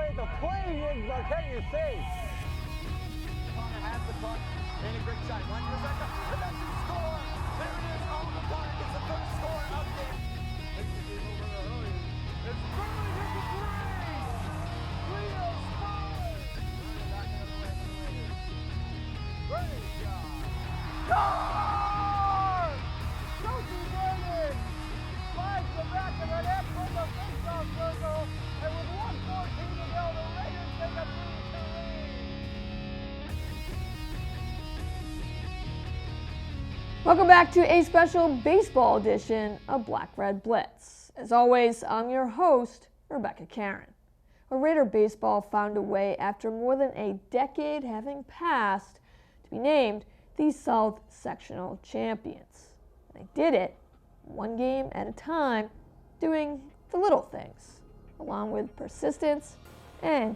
way the play is, but can you see? Connor has the puck, made a great shot. One to the second, and that's the score. There it is. Oh, the Connor gets the first score of the game. It's Burley hit the three. Leo scores. Great shot. Score! Sophie Vernon slides the back of the net from the face-off circle, and with 1:14 to go, the Raiders take a 3-2 lead. Welcome back to a special baseball edition of Black Red Blitz. As always, I'm your host, Rebecca Karen. Raider baseball found a way after more than a decade having passed to be named the South Sectional Champions. They did it one game at a time, doing the little things, along with persistence and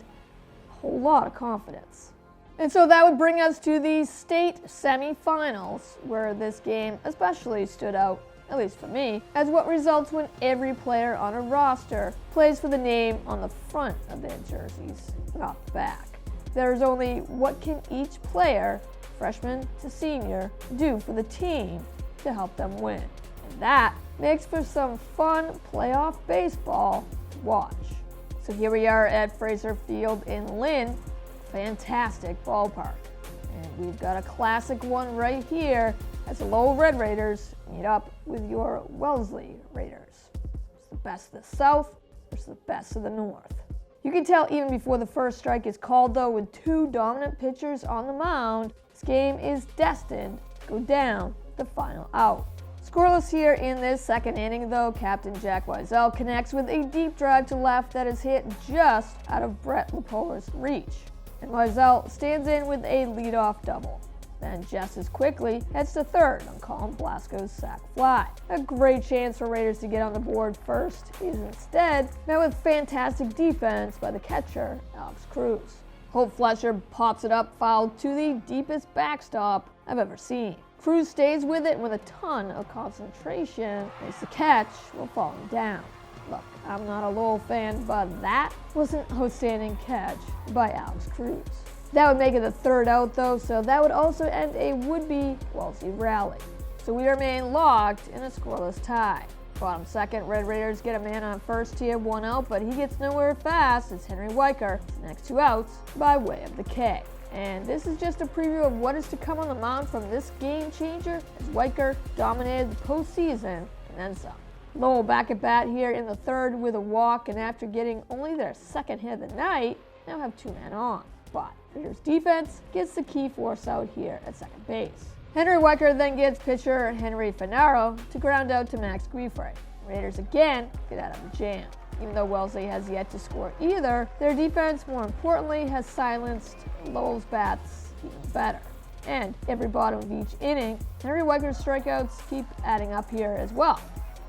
a whole lot of confidence. And so that would bring us to the state semifinals, where this game especially stood out, at least for me, as what results when every player on a roster plays for the name on the front of their jerseys, not the back. There's only what can each player, freshman to senior, do for the team to help them win. And that makes for some fun playoff baseball to watch. So here we are at Fraser Field in Lynn, fantastic ballpark. And we've got a classic one right here as the Lowell Red Raiders meet up with your Wellesley Raiders. It's the best of the South versus the best of the North. You can tell even before the first strike is called, though, with two dominant pitchers on the mound, this game is destined to go down the final out. Scoreless here in this second inning, though. Captain Jack Wiesel connects with a deep drive to left that is hit just out of Brett Lepola's reach. And Wiesel stands in with a leadoff double. Then just as quickly heads to third on Colin Blasco's sac fly. A great chance for Raiders to get on the board first is instead met with fantastic defense by the catcher, Alex Cruz. Hope Fletcher pops it up foul to the deepest backstop I've ever seen. Cruz stays with it with a ton of concentration, makes the catch while falling down. Look, I'm not a Lowell fan, but that was an outstanding catch by Alex Cruz. That would make it the third out, though, so that would also end a would-be Wellesley rally. So we remain locked in a scoreless tie. Bottom second, Red Raiders get a man on first here, one out, but he gets nowhere fast as Henry Weicker next two outs by way of the K. And this is just a preview of what is to come on the mound from this game changer, as Weicker dominated the postseason and then some. Lowell back at bat here in the third with a walk, and after getting only their second hit of the night, now have two men on. But Raiders defense gets the key force out here at second base. Henry Weicker then gets pitcher Henry Finaro to ground out to Max Guifre. Raiders again get out of the jam. Even though Wellesley has yet to score either, their defense, more importantly, has silenced Lowell's bats even better. And every bottom of each inning, Henry Weicker's strikeouts keep adding up here as well.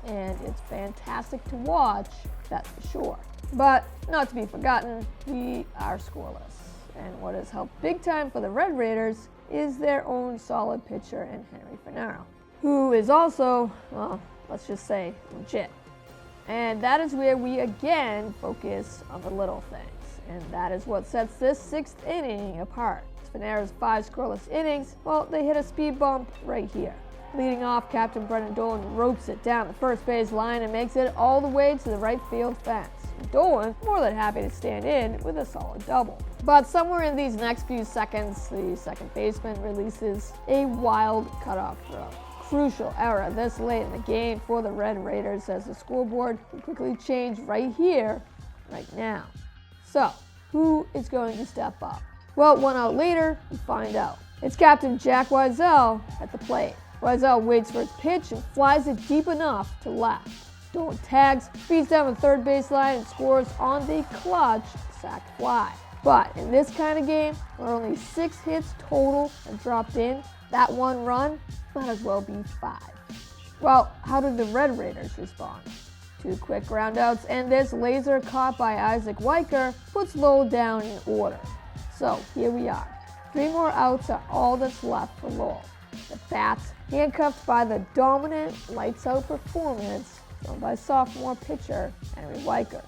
And it's fantastic to watch, that's for sure. But not to be forgotten, we are scoreless. And what has helped big time for the Red Raiders is their own solid pitcher in Henry Finaro, who is also, well, let's just say, legit. And that is where we again focus on the little things. And that is what sets this sixth inning apart. Finaro's 5 scoreless innings, well, they hit a speed bump right here. Leading off, Captain Brendan Dolan ropes it down the first base line and makes it all the way to the right field fence. Dolan more than happy to stand in with a solid double. But somewhere in these next few seconds, the second baseman releases a wild cutoff throw. Crucial error this late in the game for the Red Raiders, as the scoreboard will quickly change right here, right now. So, who is going to step up? Well, 1 out later, we find out. It's Captain Jack Wiesel at the plate. Wiesel waits for his pitch and flies it deep enough to left. Dolan tags, feeds down the third baseline, and scores on the clutch sac fly. But in this kind of game, where only 6 hits total are dropped in, that one run might as well be 5. Well, how did the Red Raiders respond? 2 quick groundouts, and this laser caught by Isaac Weicker puts Lowell down in order. So here we are. 3 more outs are all that's left for Lowell. The Bats, handcuffed by the dominant lights-out performance shown by sophomore pitcher Henry Weicker.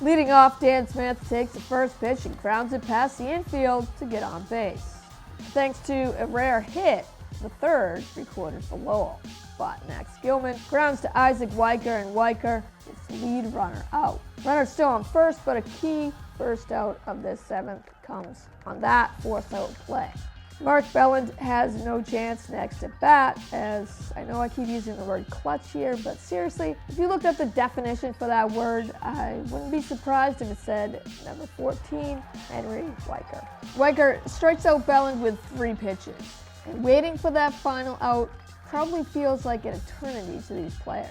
Leading off, Dan Smith takes the first pitch and grounds it past the infield to get on base. Thanks to a rare hit, the third recorded for Lowell. But Max Gilman grounds to Isaac Weicker, and Weicker is the lead runner out. Runner still on first, but a key first out of this seventh comes on that fourth out play. Mark Belland has no chance next at bat, as I know I keep using the word clutch here, but seriously, if you looked up the definition for that word, I wouldn't be surprised if it said number 14, Henry Weicker. Weicker strikes out Belland with 3 pitches, and waiting for that final out probably feels like an eternity to these players.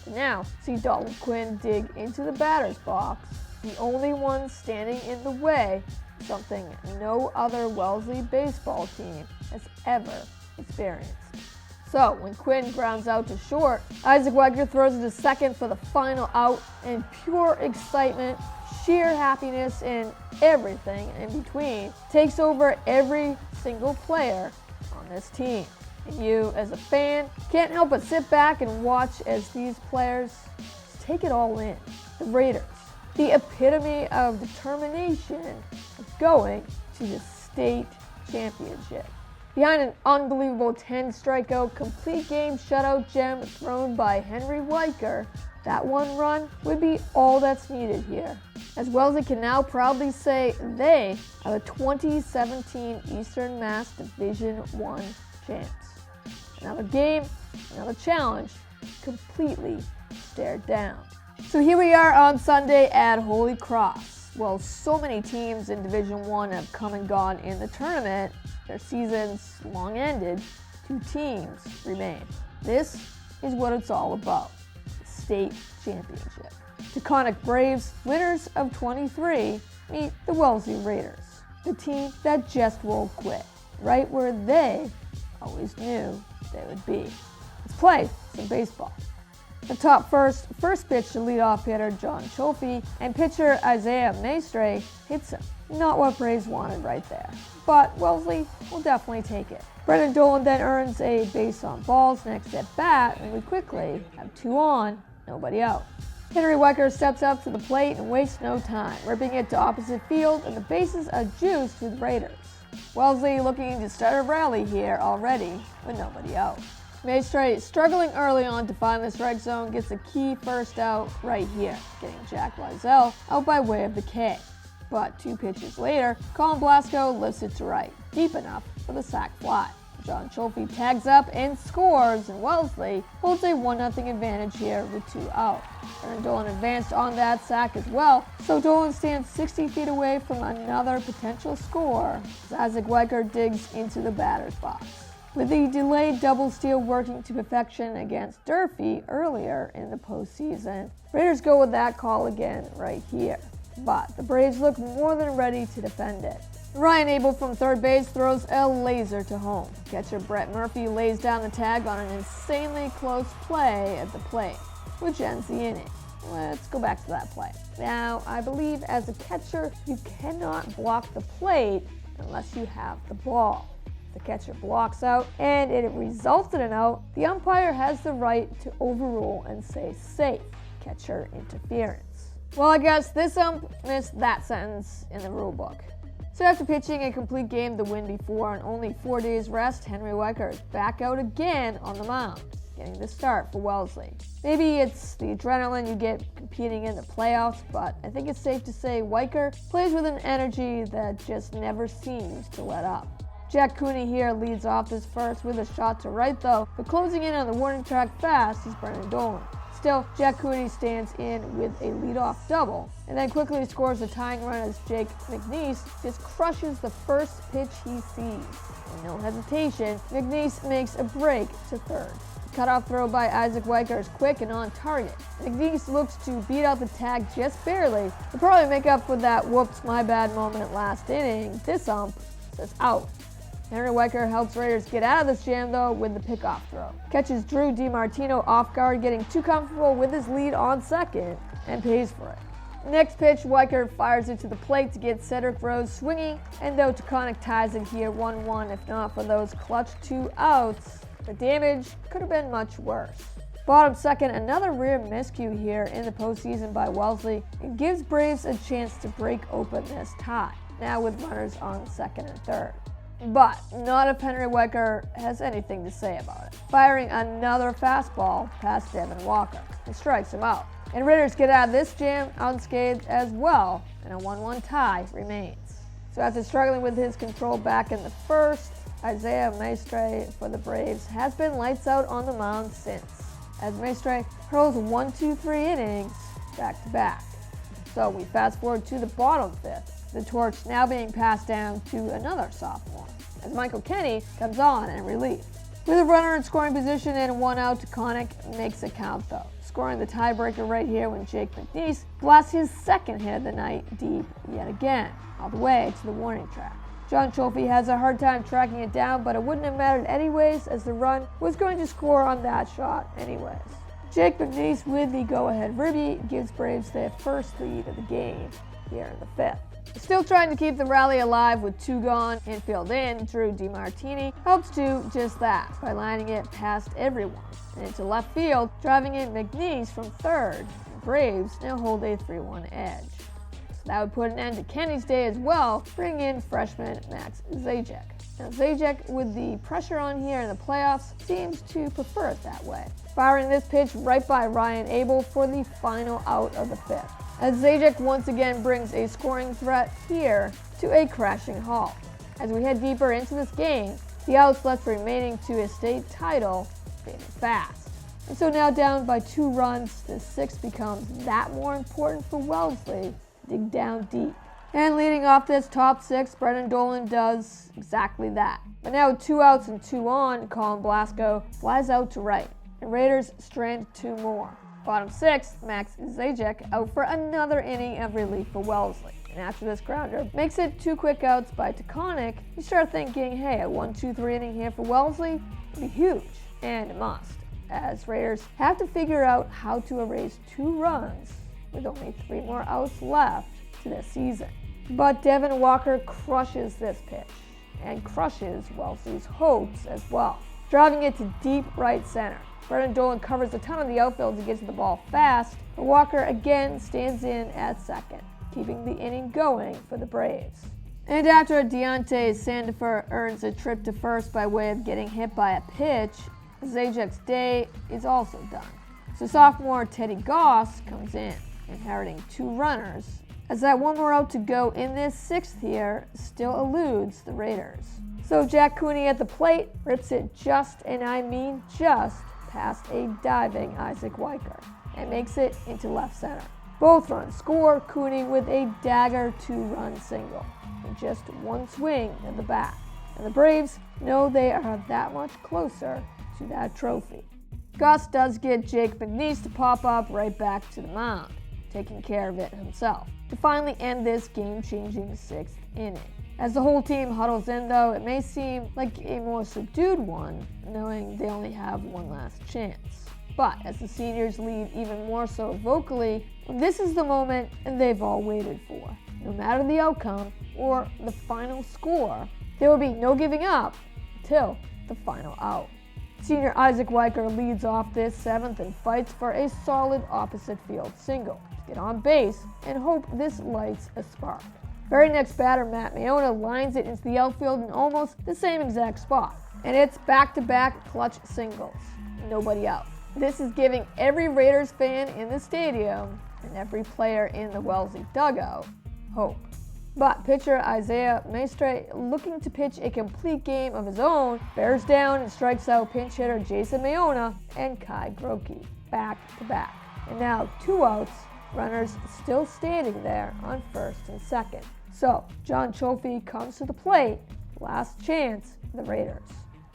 And now, see Dalton Quinn dig into the batter's box, the only one standing in the way, something no other Wellesley baseball team has ever experienced. So, when Quinn grounds out to short, Isaac Weicker throws it to second for the final out, and pure excitement, sheer happiness, and everything in between takes over every single player on this team. And you, as a fan, can't help but sit back and watch as these players take it all in. The Raiders, the epitome of determination of going to the state championship. Behind an unbelievable 10-strikeout, complete game shutout gem thrown by Henry Weicker, that one run would be all that's needed here. As Wellesley can now proudly say they are the 2017 Eastern Mass Division I champs. Another game, another challenge, completely stared down. So here we are on Sunday at Holy Cross. Well, so many teams in Division I have come and gone in the tournament. Their seasons long ended. 2 teams remain. This is what it's all about, the state championship. Taconic Braves, winners of 23, meet the Wellesley Raiders, the team that just won't quit, right where they always knew they would be. Let's play some baseball. The top first pitch to leadoff hitter John Cholfi, and pitcher Isaiah Maestre hits him. Not what Braves wanted right there, but Wellesley will definitely take it. Brendan Dolan then earns a base on balls next at bat, and we quickly have 2 on, nobody out. Henry Weicker steps up to the plate and wastes no time, ripping it to opposite field, and the bases are juiced with Raiders. Wellesley looking to start a rally here already with nobody out. Maestre, struggling early on to find the strike zone, gets a key first out right here, getting Jack Wiesel out by way of the K. But 2 pitches later, Colin Blasco lifts it to right, deep enough for the sac fly. John Cholfi tags up and scores, and Wellesley holds a 1-0 advantage here with 2 out. Brendan Dolan advanced on that sack as well, so Dolan stands 60 feet away from another potential score as Isaac Weicker digs into the batter's box. With the delayed double steal working to perfection against Durfee earlier in the postseason, Raiders go with that call again right here. But the Braves look more than ready to defend it. Ryan Abel from third base throws a laser to home. Catcher Brett Murphy lays down the tag on an insanely close play at the plate, which ends the inning. Let's go back to that play. Now, I believe as a catcher, you cannot block the plate unless you have the ball. The catcher blocks out, and it results in an out. The umpire has the right to overrule and say safe, catcher interference. Well, I guess this ump missed that sentence in the rule book. So after pitching a complete game the win before and only 4 days rest, Henry Weicker is back out again on the mound, getting the start for Wellesley. Maybe it's the adrenaline you get competing in the playoffs, but I think it's safe to say Weicker plays with an energy that just never seems to let up. Jack Cooney here leads off this first with a shot to right though, but closing in on the warning track fast is Brendan Dolan. Still, Jack Cooney stands in with a leadoff double, and then quickly scores a tying run as Jake McNeese just crushes the first pitch he sees. With no hesitation, McNeese makes a break to third. The cutoff throw by Isaac Weicker is quick and on target. McNeese looks to beat out the tag just barely, to probably make up for that whoops my bad moment last inning. This ump says out. Henry Weicker helps Raiders get out of this jam, though, with the pickoff throw. Catches Drew DiMartino off guard, getting too comfortable with his lead on second, and pays for it. Next pitch, Weicker fires it to the plate to get Cedric Rose swinging, and though Taconic ties it here 1-1, if not for those clutch 2 outs, the damage could have been much worse. Bottom second, another rare miscue here in the postseason by Wellesley. It gives Braves a chance to break open this tie, now with runners on second and third. But not if Henry Weicker has anything to say about it, firing another fastball past Devin Walker and strikes him out. And Raiders get out of this jam unscathed as well, and a 1-1 tie remains. So after struggling with his control back in the first, Isaiah Maestre for the Braves has been lights out on the mound since, as Maestre hurls 1-2-3 innings back to back. So we fast forward to the bottom fifth, the torch now being passed down to another sophomore, as Michael Kenny comes on in relief. With a runner in scoring position and 1 out, Taconic makes it count though, scoring the tiebreaker right here when Jake McNeese blasts his second hit of the night deep yet again, all the way to the warning track. John Cholfie has a hard time tracking it down, but it wouldn't have mattered anyways, as the run was going to score on that shot anyways. Jake McNeese with the go-ahead ribby gives Braves their first lead of the game here in the fifth. Still trying to keep the rally alive with 2 gone, infield in, Drew DiMartini helps do just that by lining it past everyone and into left field, driving in McNeese from third. The Braves now hold a 3-1 edge. So that would put an end to Kenny's day as well, bring in freshman Max Zajac. Now Zajac, with the pressure on here in the playoffs, seems to prefer it that way, firing this pitch right by Ryan Abel for the final out of the fifth, as Zajac once again brings a scoring threat here to a crashing halt. As we head deeper into this game, the outs left remaining to a state title fading fast. And so now down by 2 runs, the sixth becomes that more important for Wellesley to dig down deep. And leading off this top 6, Brendan Dolan does exactly that. But now with 2 outs and 2 on, Colin Blasco flies out to right, and Raiders strand 2 more. Bottom 6, Max Zajac out for another inning of relief for Wellesley. And after this grounder makes it 2 quick outs by Taconic, you start thinking, hey, a 1-2-3 inning here for Wellesley would be huge. And it must, as Raiders have to figure out how to erase 2 runs with only 3 more outs left to this season. But Devin Walker crushes this pitch and crushes Wellesley's hopes as well, driving it to deep right center. Brendan Dolan covers a ton of the outfield to get to the ball fast, but Walker again stands in at second, keeping the inning going for the Braves. And after Deontay Sandifer earns a trip to first by way of getting hit by a pitch, Zajac's day is also done. So sophomore Teddy Goss comes in, inheriting 2 runners, as that 1 more out to go in this 6th here still eludes the Raiders. So Jack Cooney at the plate rips it just, and I mean just, past a diving Isaac Weicker and makes it into left center. Both runs score, Cooney with a dagger 2-run single in just 1 swing of the bat. And the Braves know they are that much closer to that trophy. Gus does get Jake McNeese to pop up right back to the mound, taking care of it himself, to finally end this game-changing 6th inning. As the whole team huddles in though, it may seem like a more subdued one, knowing they only have 1 last chance. But as the seniors lead even more so vocally, this is the moment they've all waited for. No matter the outcome or the final score, there will be no giving up until the final out. Senior Isaac Weicker leads off this 7th and fights for a solid opposite field single to get on base and hope this lights a spark. Very next batter, Matt MIAA, lines it into the outfield in almost the same exact spot. And it's back-to-back clutch singles. Nobody out. This is giving every Raiders fan in the stadium and every player in the Wellesley dugout hope. But pitcher Isaiah Maestre, looking to pitch a complete game of his own, bears down and strikes out pinch hitter Jason Mayona and Kai Grokey back-to-back. And now 2 outs, runners still standing there on first and second. So John Cholfie comes to the plate, last chance for the Raiders.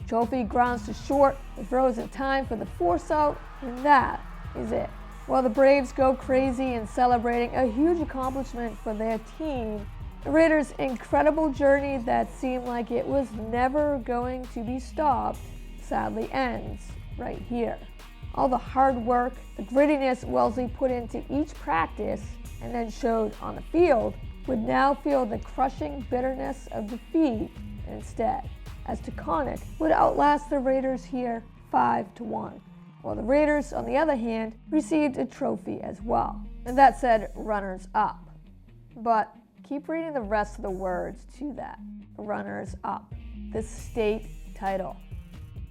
Cholfie grounds to short and throws in time for the force out, and that is it. While the Braves go crazy in celebrating a huge accomplishment for their team, the Raiders' incredible journey that seemed like it was never going to be stopped sadly ends right here. All the hard work, the grittiness Wellesley put into each practice and then showed on the field would now feel the crushing bitterness of defeat instead, as Taconic would outlast the Raiders here 5-1. while the Raiders, on the other hand, received a trophy as well. And that said runners-up. But keep reading the rest of the words to that. Runners-up. The state title.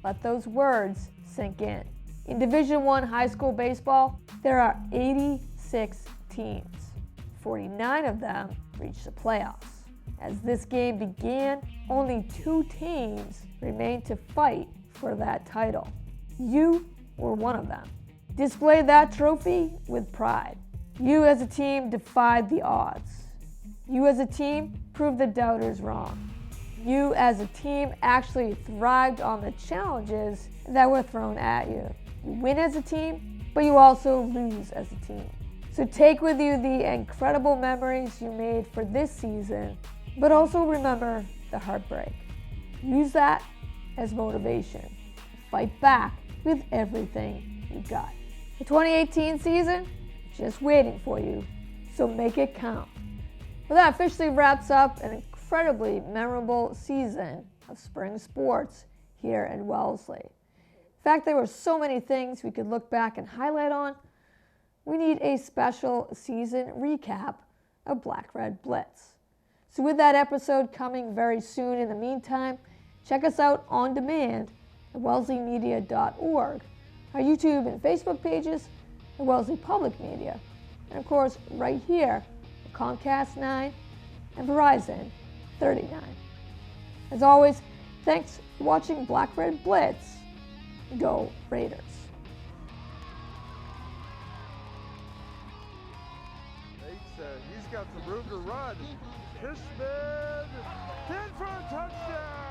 Let those words sink in. In Division I high school baseball, there are 86 teams. 49 of them reached the playoffs. As this game began, only 2 teams remained to fight for that title. You were one of them. Display that trophy with pride. You as a team defied the odds. You as a team proved the doubters wrong. You as a team actually thrived on the challenges that were thrown at you. You win as a team, but you also lose as a team. So take with you the incredible memories you made for this season, but also remember the heartbreak. Use that as motivation. Fight back with everything you got. The 2018 season is just waiting for you, so make it count. Well, that officially wraps up an incredibly memorable season of spring sports here in Wellesley. In fact, there were so many things we could look back and highlight on. We need a special season recap of Black Red Blitz. So with that episode coming very soon, in the meantime, check us out on demand at wellesleymedia.org, our YouTube and Facebook pages at Wellesley Public Media, and of course right here at Comcast 9 and Verizon 39. As always, thanks for watching Black Red Blitz. Go Raiders. He's got some room to run. Fishman, in for a touchdown!